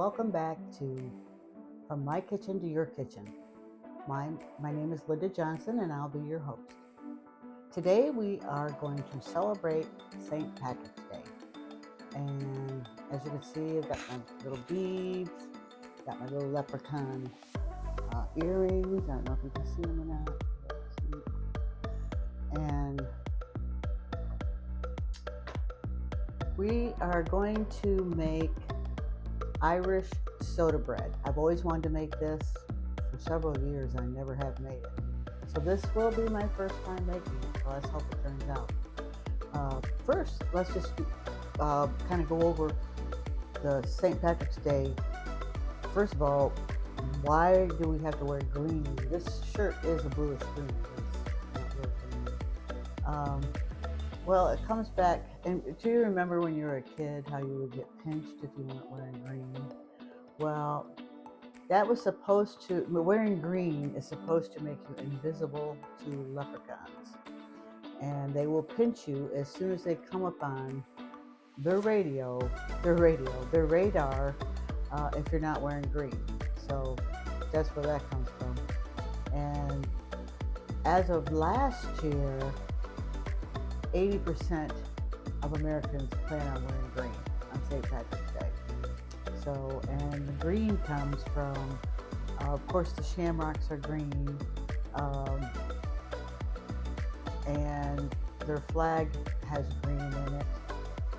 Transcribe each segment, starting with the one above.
welcome back to From My Kitchen to Your Kitchen. My name is Linda Johnson and I'll be your host. Today we are going to celebrate St. Patrick's Day. And as you can see, I've got my little beads, got my little leprechaun earrings. I don't know if you can see them or not. And we are going to make Irish soda bread. I've always wanted to make this for several years and I never have made it. So this will be my first time making it, so let's hope it turns out. First, let's just kind of go over the St. Patrick's Day. First of all, why do we have to wear green? This shirt is a bluish green. It's not real green. Well, it comes back, and do you remember when you were a kid how you would get pinched if you weren't wearing green? Well, that was supposed to, wearing green is supposed to make you invisible to leprechauns. And they will pinch you as soon as they come up on their radar, if you're not wearing green. So that's where that comes from. And as of last year, 80% of Americans plan on wearing green on St. Patrick's Day. So, and the green comes from, of course, the shamrocks are green, and their flag has green in it.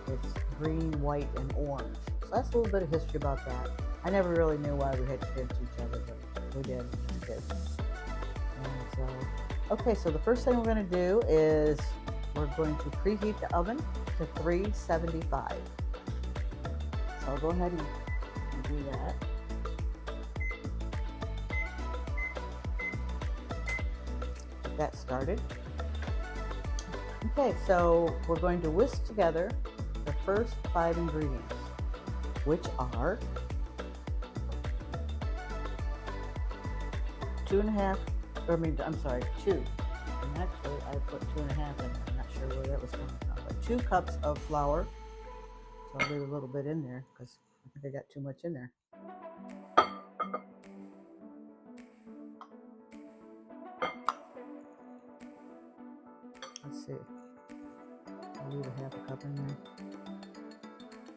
It's green, white, and orange. So that's a little bit of history about that. I never really knew why we had to pinch each other, but we did. And so, okay, so the first thing we're going to do is we're going to preheat the oven to 375. So I'll go ahead and do that. Get that started. Okay, so we're going to whisk together the first 5 ingredients, which are 2. And actually I put 2.5 in there. I'm not sure where that was coming from, but 2 cups of flour. So I'll leave a little bit in there because I think I got too much in there. Let's see. I'll leave a 1/2 cup in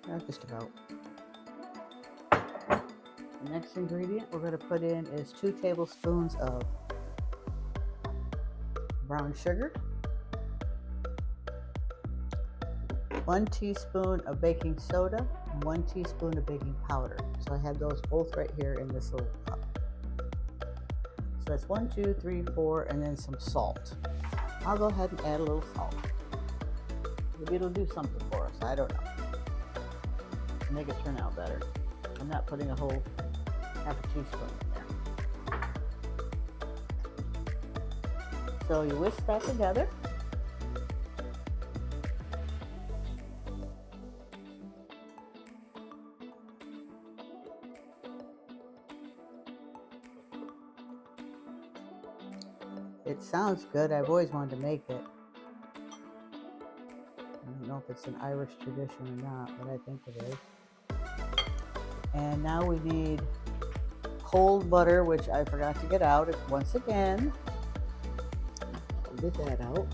there. Just about. The next ingredient we're going to put in is 2 tablespoons of brown sugar, 1 teaspoon of baking soda, and 1 teaspoon of baking powder. So I have those both right here in this little cup. So that's 1, 2, 3, 4, and then some salt. I'll go ahead and add a little salt. Maybe it'll do something for us. I don't know. Make it turn out better. I'm not putting a whole 1/2 teaspoon in there. So you whisk that together. It sounds good. I've always wanted to make it. I don't know if it's an Irish tradition or not, but I think it is. And now we need cold butter, which I forgot to get out once again. Get that out.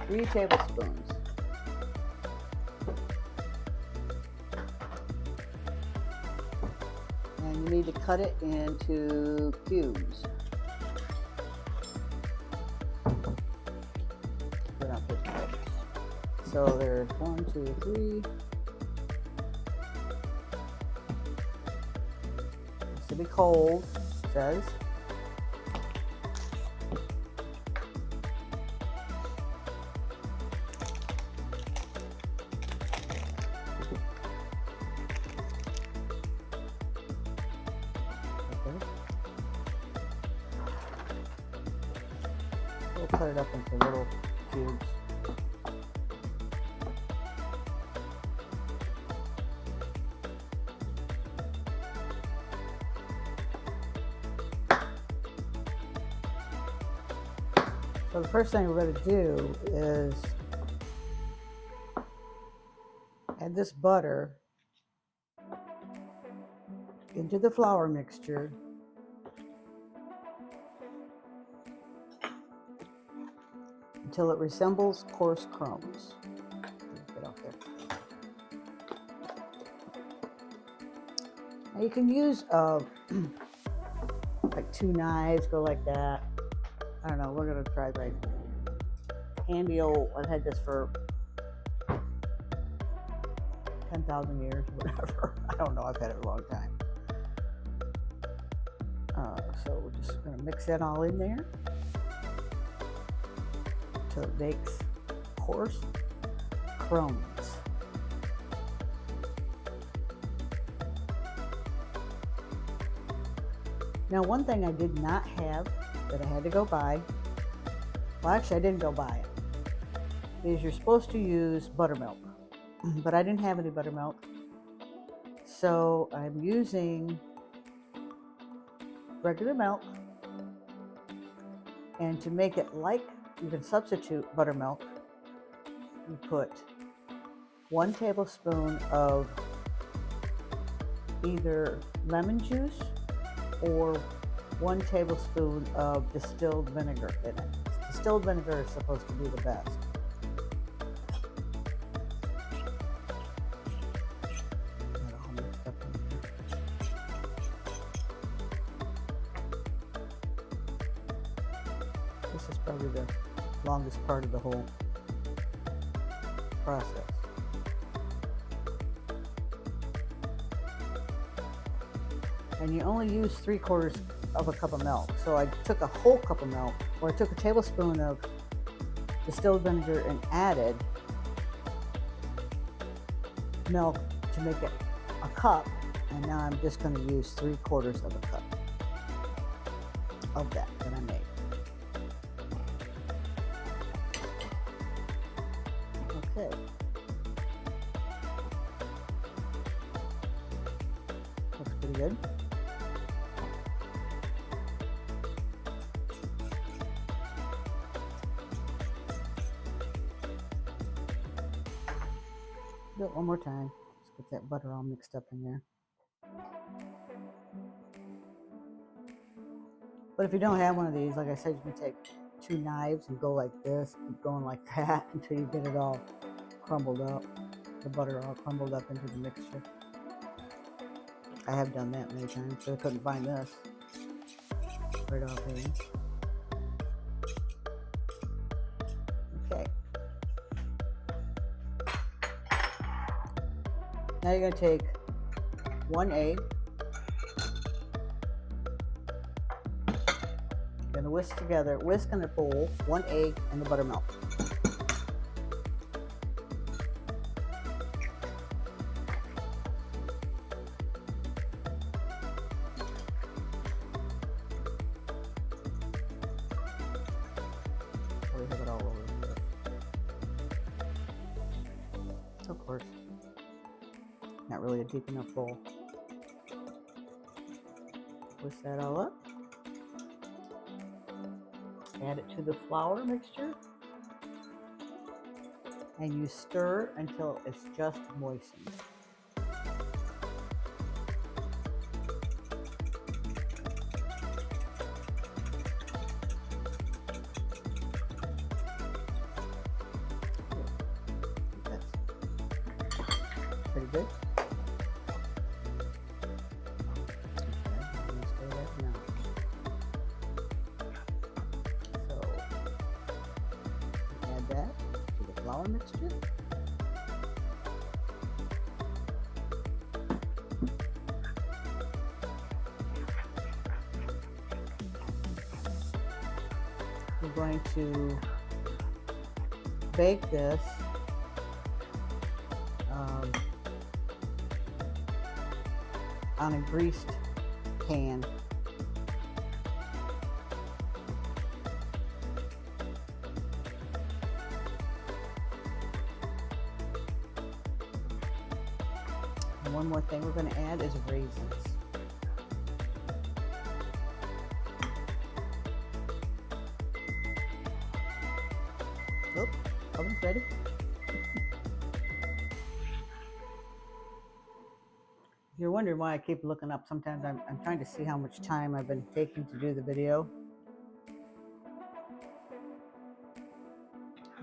3 tablespoons. And you need to cut it into cubes. So there's 1, 2, 3. It's to be cold, it says. We'll cut it up into little cubes. So the first thing we're going to do is add this butter into the flour mixture. Until it resembles coarse crumbs. Get out there. Now you can use like 2 knives, go like that. I don't know, we're gonna try my handy old, I've had this for 10,000 years, whatever. I don't know, I've had it a long time. So we're just gonna mix that all in there until it makes coarse crumbs. Now, one thing I did not have that I had to go buy, well, actually I didn't go buy it, is you're supposed to use buttermilk, but I didn't have any buttermilk, so I'm using regular milk. And to make it like, you can substitute buttermilk, you put 1 tablespoon of either lemon juice or 1 tablespoon of distilled vinegar in it. Distilled vinegar is supposed to be the best. This is probably the longest part of the whole process. And you only use 3/4 of a cup of milk. So I took a whole cup of milk, or I took a tablespoon of distilled vinegar and added milk to make it a cup. And now I'm just going to use 3/4 of a cup of that I made. Okay. Looks pretty good. Do it one more time. Just get that butter all mixed up in there. But if you don't have one of these, like I said, you can take 2 knives and go like this, keep going like that until you get it all crumbled up, the butter all crumbled up into the mixture. I have done that many times, so I couldn't find this right off here. Okay. Now you're going to take 1 egg. You're going to whisk in a bowl 1 egg and the buttermilk. We have it all over the place. Of course. Not really a deep enough bowl. Whisk that all up. Add it to the flour mixture. And you stir until it's just moistened. That's pretty good. Flour mixture. We're going to bake this on a greased pan. One more thing we're going to add is raisins. Oh, oven's ready. you're wondering why I keep looking up, sometimes I'm trying to see how much time I've been taking to do the video.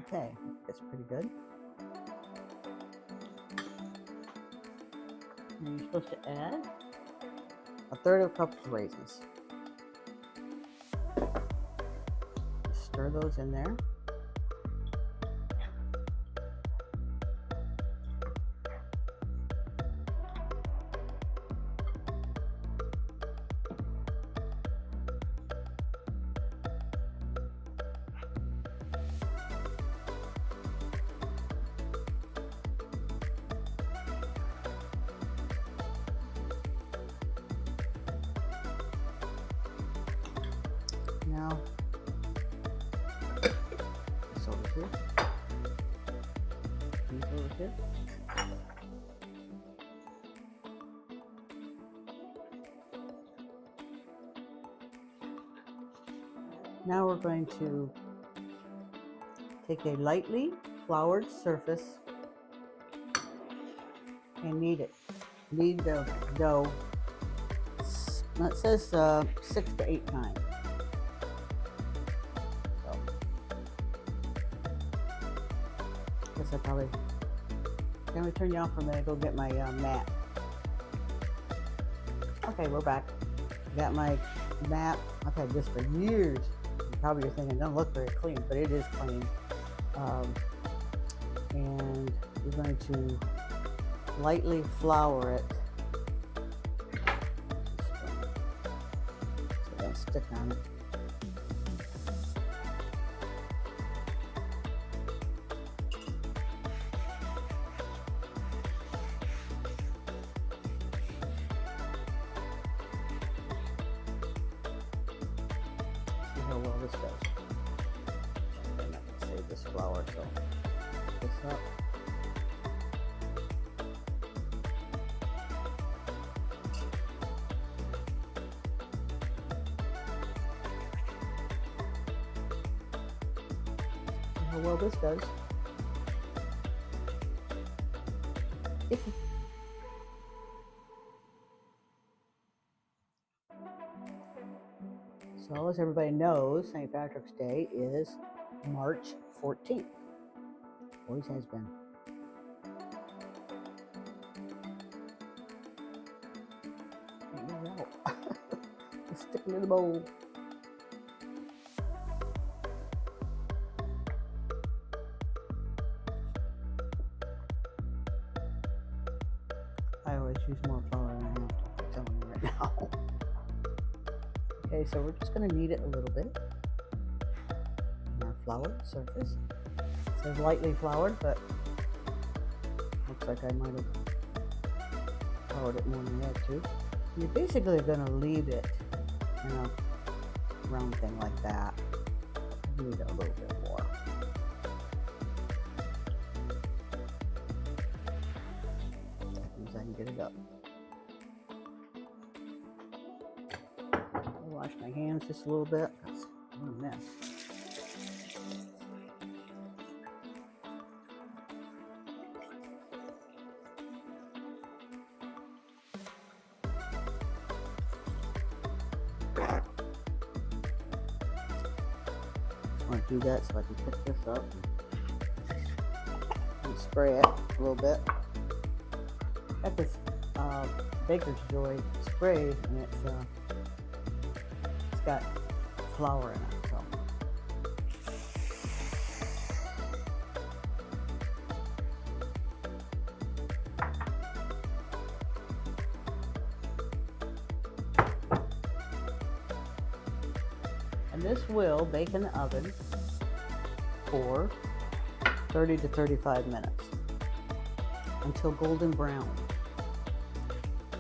Okay, that's pretty good. And you're supposed to add 1/3 cup of raisins. Stir those in there. Now, this over here. These over here. Now we're going to take a lightly floured surface and knead it. Knead the dough, it says 6 to 8 times. I probably, can we turn you off for a minute, go get my mat. Okay, we're back. Got my mat. I've had this for years. Probably you're thinking it doesn't look very clean, but it is clean. And we're going to lightly flour it so it don't stick on it. How well this does. I'm not going to save this flour, so this up. See how well this does. So, as everybody knows, St. Patrick's Day is March 14th. Always has been. It's sticking in the bowl. I always use more flour than I have to, I'm telling you right now. Okay, so we're just going to knead it a little bit on our floured surface. It says lightly floured, but looks like I might have floured it more than I had to. You're basically going to leave it in a round thing like that. Knead it a little bit more. As I can get it up. Wash my hands just a little bit because I'm a mess. Just want to do that so I can pick this up and spray it a little bit. Got this Baker's Joy spray, and it's got flour in it, so. And this will bake in the oven for 30 to 35 minutes until golden brown.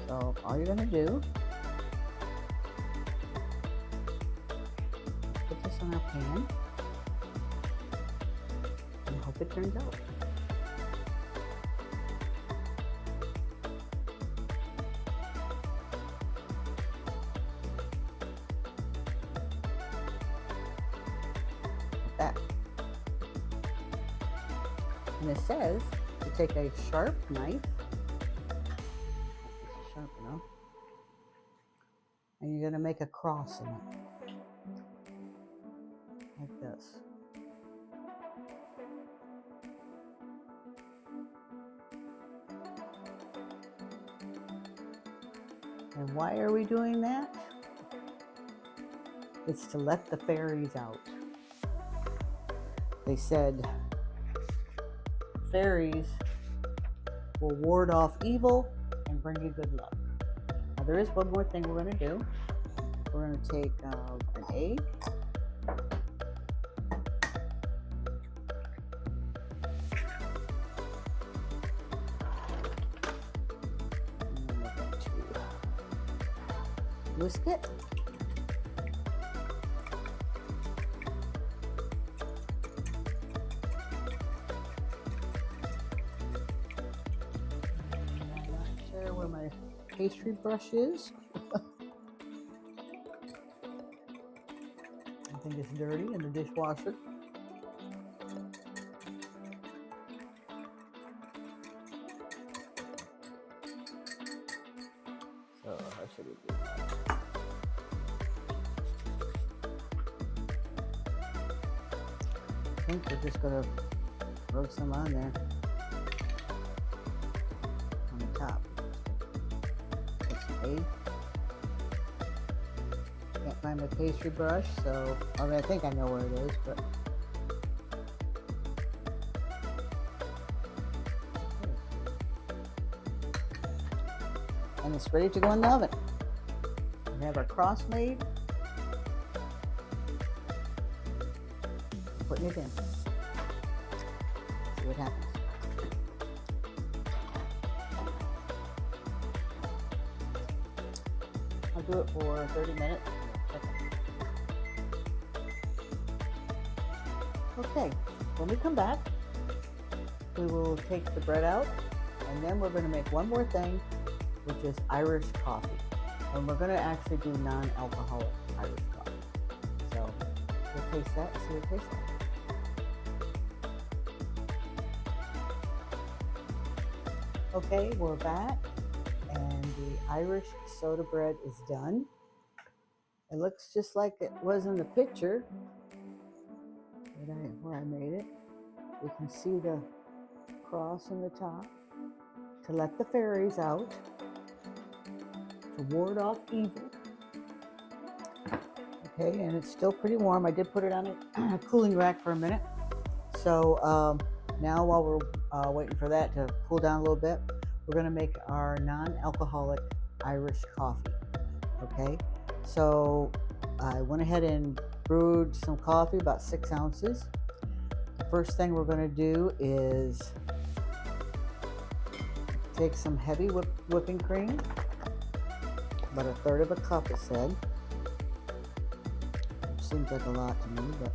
So all you're gonna do, put this on our pan and hope it turns out. Like that. And it says to take a sharp knife. Sharp make a cross in it. Like this. And why are we doing that? It's to let the fairies out. They said fairies will ward off evil and bring you good luck. Now there is one more thing we're going to do. We're going to take an egg. And we're going to whisk it. Where my pastry brush is. I think it's dirty in the dishwasher. So how should we do that? I think we're just gonna rub some on there on the top. Can't find my pastry brush, so I mean, I think I know where it is, but and it's ready to go in the oven. We have our cross made. Putting it in. See what happens. I'll do it for 30 minutes. Okay, when we come back, we will take the bread out, and then we're going to make one more thing, which is Irish coffee. And we're going to actually do non-alcoholic Irish coffee. So we'll taste that and see what it tastes like. Okay, we're back, and the Irish soda bread is done. It looks just like it was in the picture where I made it. You can see the cross in the top to let the fairies out, to ward off evil. Okay, and it's still pretty warm. I did put it on a cooling rack for a minute. So now while we're waiting for that to cool down a little bit, we're going to make our non-alcoholic Irish coffee. Okay, so I went ahead and brewed some coffee, about 6 ounces. The first thing we're going to do is take some heavy whipping cream, about 1/3 of a cup it said. Seems like a lot to me, but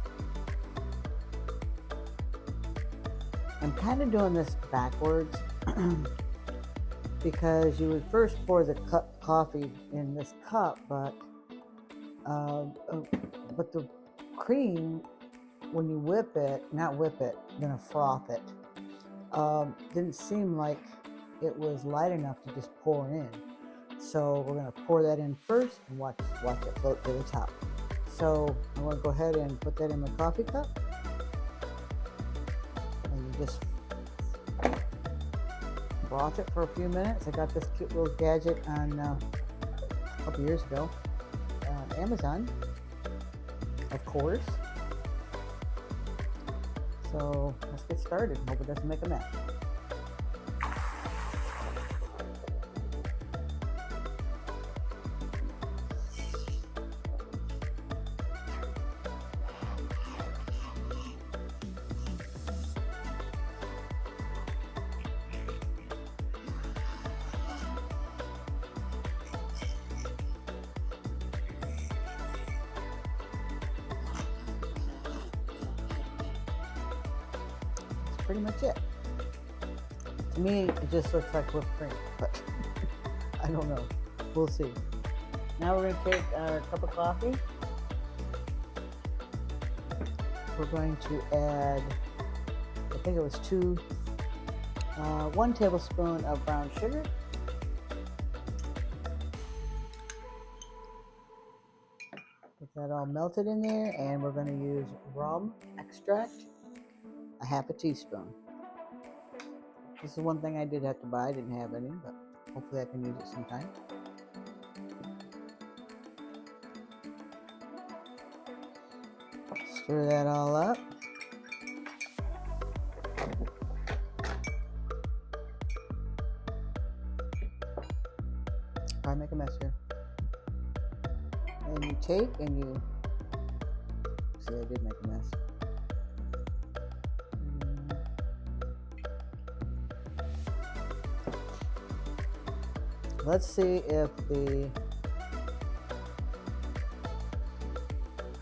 I'm kind of doing this backwards because you would first pour the coffee in this cup, but the cream, when you gonna froth it, didn't seem like it was light enough to just pour in. So we're gonna pour that in first and watch it float to the top. So I'm gonna go ahead and put that in my coffee cup, and you just froth it for a few minutes. I got this cute little gadget on a couple years ago on Amazon, of course. So let's get started. Hope it doesn't make a mess. Pretty much it. To me, it just looks like whipped cream, but I don't know. We'll see. Now we're going to take our cup of coffee. We're going to add, I think it was 1 tablespoon of brown sugar. that all melted in there, and we're going to use rum extract, a half a teaspoon. This is one thing I did have to buy. I didn't have any, but hopefully I can use it sometime. Stir that all up. I make a mess here. And you take and you see, I did make a mess. Let's see if the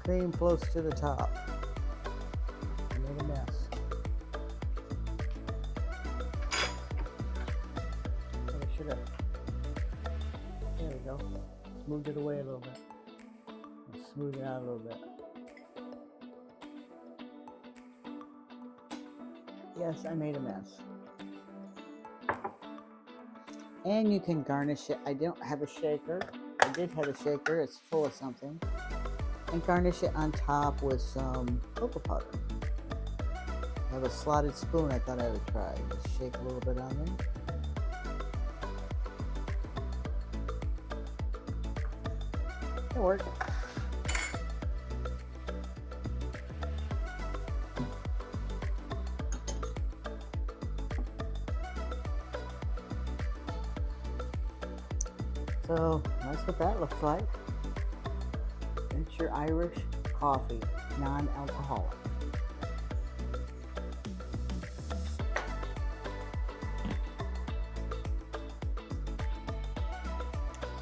cream floats to the top. I made a mess. I should have. There we go. Moved it away a little bit. Smooth it out a little bit. Yes, I made a mess. And you can garnish it. I don't have a shaker. I did have a shaker. It's full of something. And garnish it on top with some cocoa powder. I have a slotted spoon I thought I would try. Just shake a little bit on there. It worked. So that's what that looks like. It's your Irish coffee, non-alcoholic.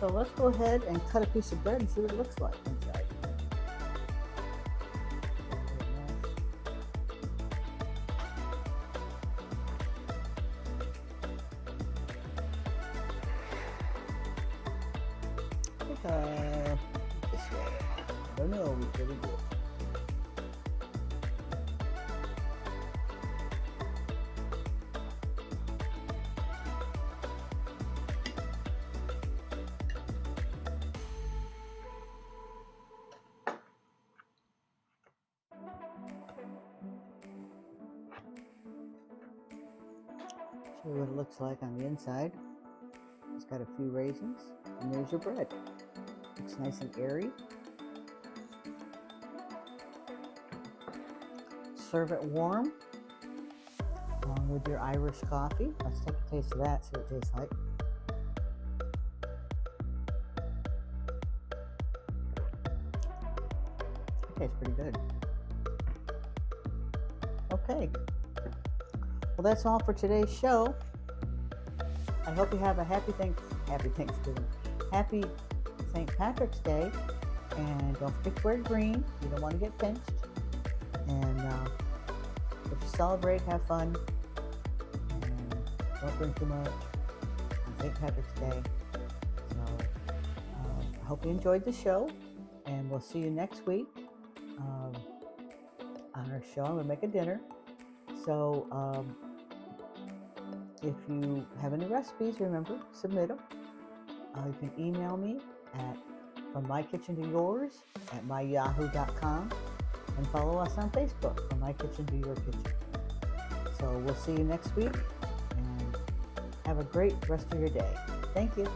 So let's go ahead and cut a piece of bread and see what it looks like inside. This way. I don't know, we really good. Show you what it looks like on the inside. It's got a few raisins, and there's your bread. Looks nice and airy. Serve it warm, along with your Irish coffee. Let's take a taste of that, see what it tastes like. It tastes pretty good. Okay. Well, that's all for today's show. I hope you have a happy Thanksgiving. Happy St. Patrick's Day. And don't forget to wear green. You don't want to get pinched. And if you celebrate, have fun. And don't drink too much on St. Patrick's Day. So I hope you enjoyed the show. And we'll see you next week on our show. I'm going to make a dinner. So if you have any recipes, remember, submit them. You can email me at frommykitchentoyours@myyahoo.com and follow us on Facebook, From My Kitchen to Your Kitchen. So we'll see you next week, and have a great rest of your day. Thank you.